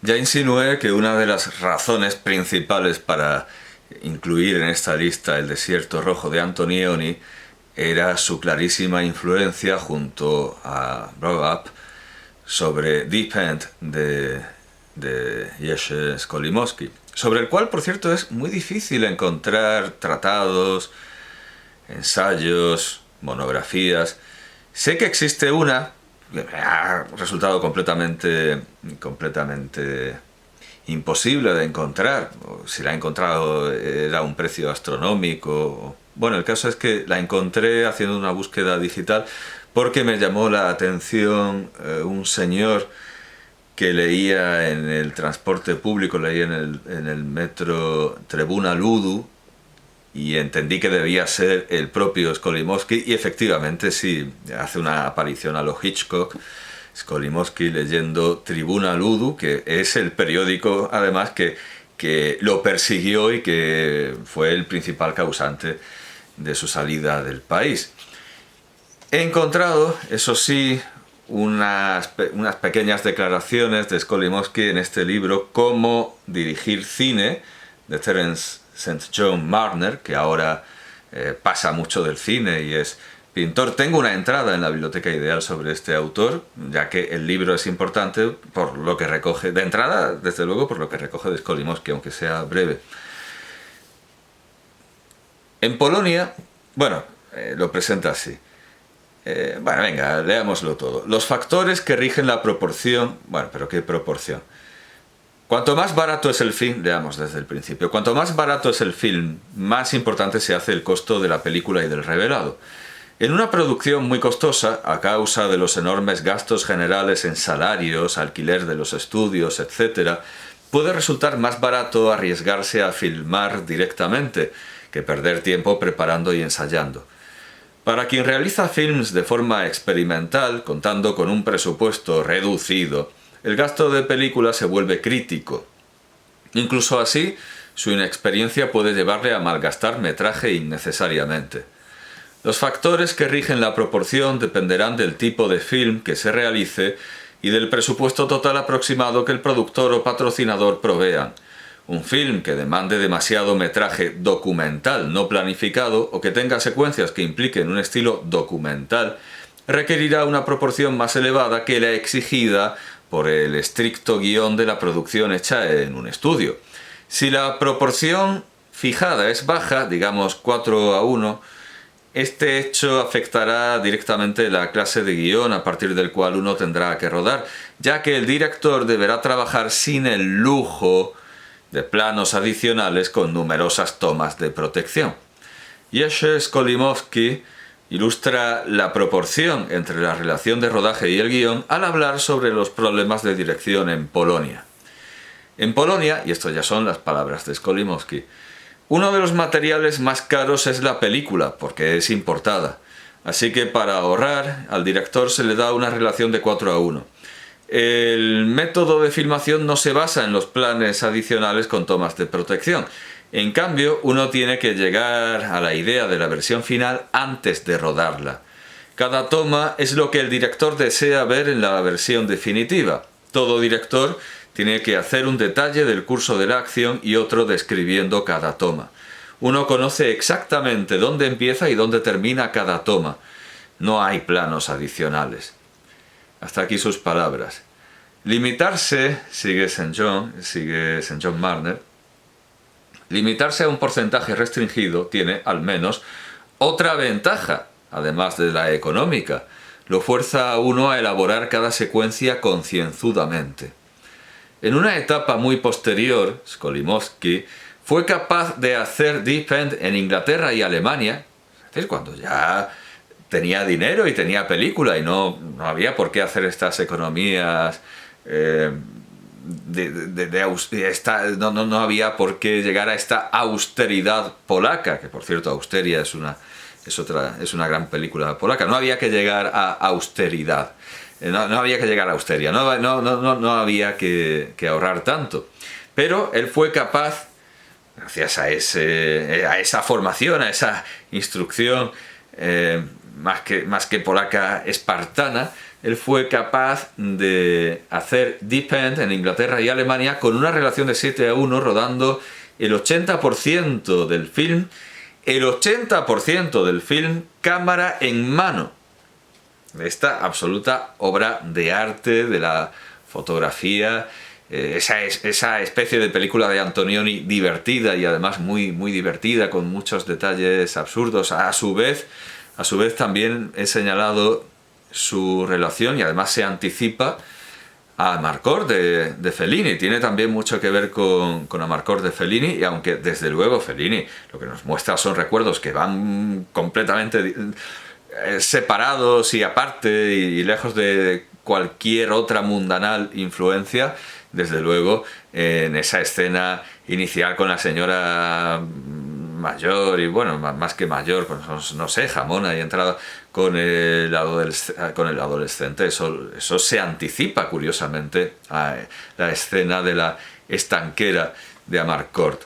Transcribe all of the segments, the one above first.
Ya insinué que una de las razones principales para incluir en esta lista El desierto rojo de Antonioni era su clarísima influencia junto a Grow Up sobre Deep End de Jerzy Skolimowski, sobre el cual, por cierto, es muy difícil encontrar tratados, ensayos, monografías. Sé que existe una que me ha resultado completamente imposible de encontrar. O si la he encontrado era un precio astronómico. Bueno, el caso es que la encontré haciendo una búsqueda digital porque me llamó la atención un señor que leía en el transporte público, leía en el metro Tribuna Ludu, y entendí que debía ser el propio Skolimowski, y efectivamente sí, hace una aparición a lo Hitchcock, Skolimowski leyendo Tribuna Ludu, que es el periódico además que lo persiguió y que fue el principal causante de su salida del país. He encontrado, eso sí, unas pequeñas declaraciones de Skolimowski en este libro, Cómo dirigir cine, de Terence St. John Marner, que ahora pasa mucho del cine y es pintor. Tengo una entrada en la Biblioteca Ideal sobre este autor, ya que el libro es importante por lo que recoge, de entrada, desde luego, por lo que recoge de Skolimowski, aunque sea breve. En Polonia, bueno, lo presenta así. Bueno, venga, leámoslo todo. Los factores que rigen la proporción... Bueno, pero ¿qué proporción? Cuanto más barato es el film, leamos desde el principio, cuanto más barato es el film, más importante se hace el costo de la película y del revelado. En una producción muy costosa, a causa de los enormes gastos generales en salarios, alquiler de los estudios, etc., puede resultar más barato arriesgarse a filmar directamente que perder tiempo preparando y ensayando. Para quien realiza films de forma experimental, contando con un presupuesto reducido, el gasto de película se vuelve crítico. Incluso así, su inexperiencia puede llevarle a malgastar metraje innecesariamente. Los factores que rigen la proporción dependerán del tipo de film que se realice y del presupuesto total aproximado que el productor o patrocinador provean. Un film que demande demasiado metraje documental no planificado o que tenga secuencias que impliquen un estilo documental requerirá una proporción más elevada que la exigida por el estricto guión de la producción hecha en un estudio. Si la proporción fijada es baja, digamos 4:1, este hecho afectará directamente la clase de guión a partir del cual uno tendrá que rodar, ya que el director deberá trabajar sin el lujo de planos adicionales con numerosas tomas de protección. Jerzy Skolimowski ilustra la proporción entre la relación de rodaje y el guión al hablar sobre los problemas de dirección en Polonia. En Polonia, y esto ya son las palabras de Skolimowski, uno de los materiales más caros es la película, porque es importada. Así que para ahorrar, al director se le da una relación de 4:1. El método de filmación no se basa en los planes adicionales con tomas de protección. En cambio, uno tiene que llegar a la idea de la versión final antes de rodarla. Cada toma es lo que el director desea ver en la versión definitiva. Todo director tiene que hacer un detalle del curso de la acción y otro describiendo cada toma. Uno conoce exactamente dónde empieza y dónde termina cada toma. No hay planos adicionales. Hasta aquí sus palabras. Limitarse, sigue St. John Marner, limitarse a un porcentaje restringido tiene, al menos, otra ventaja, además de la económica. Lo fuerza a uno a elaborar cada secuencia concienzudamente. En una etapa muy posterior, Skolimowski fue capaz de hacer Deep End en Inglaterra y Alemania, es decir, cuando ya tenía dinero y tenía película y no había por qué hacer estas economías, no había por qué llegar a esta austeridad polaca, que por cierto Austeria es una gran película polaca. No había que llegar a austeridad, no había que llegar a austeria, no había que ahorrar tanto, pero él fue capaz, gracias a esa formación, a esa instrucción más que polaca, espartana, él fue capaz de hacer Deep End en Inglaterra y Alemania con una relación de 7:1, rodando el 80% del film, cámara en mano. Esta absoluta obra de arte de la fotografía, esa especie de película de Antonioni divertida y además muy, muy divertida, con muchos detalles absurdos. A su vez también he señalado su relación, y además se anticipa, a Amarcord de Fellini. Tiene también mucho que ver con Amarcord de Fellini, y aunque desde luego Fellini lo que nos muestra son recuerdos que van completamente separados y aparte y lejos de cualquier otra mundanal influencia, desde luego en esa escena inicial con la señora mayor, y bueno, más que mayor, pues no sé, jamona y entrada con el adolescente, eso se anticipa curiosamente a la escena de la estanquera de Amarcord.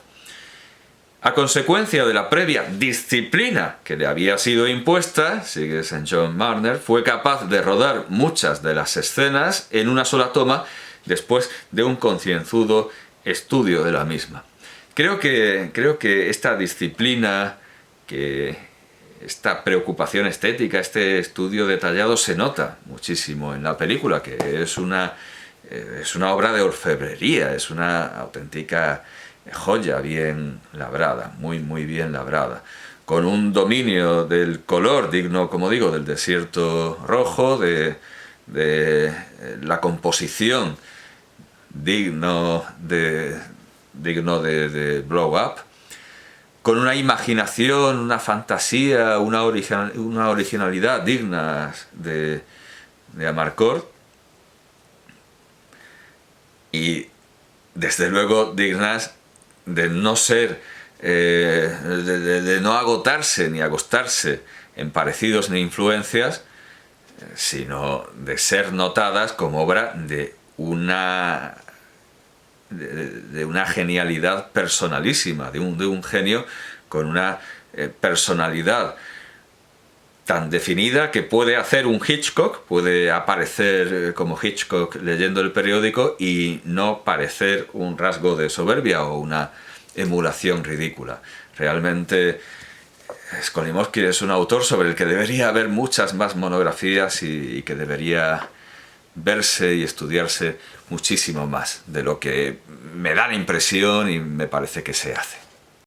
A consecuencia de la previa disciplina que le había sido impuesta, sigue St. John Marner, fue capaz de rodar muchas de las escenas en una sola toma después de un concienzudo estudio de la misma. Creo que esta disciplina, esta preocupación estética, este estudio detallado se nota muchísimo en la película, que es una obra de orfebrería, es una auténtica joya bien labrada, muy muy bien labrada, con un dominio del color digno, como digo, del Desierto Rojo, de la composición digno de Blow Up, con una imaginación, una fantasía, una originalidad dignas de Amarcord, y desde luego dignas de no ser, de no agotarse ni agostarse en parecidos ni influencias, sino de ser notadas como obra de una genialidad personalísima, de un genio con una personalidad tan definida que puede hacer un Hitchcock, puede aparecer como Hitchcock leyendo el periódico y no parecer un rasgo de soberbia o una emulación ridícula. Realmente Skolimowski es un autor sobre el que debería haber muchas más monografías y que debería verse y estudiarse muchísimo más de lo que me da la impresión y me parece que se hace.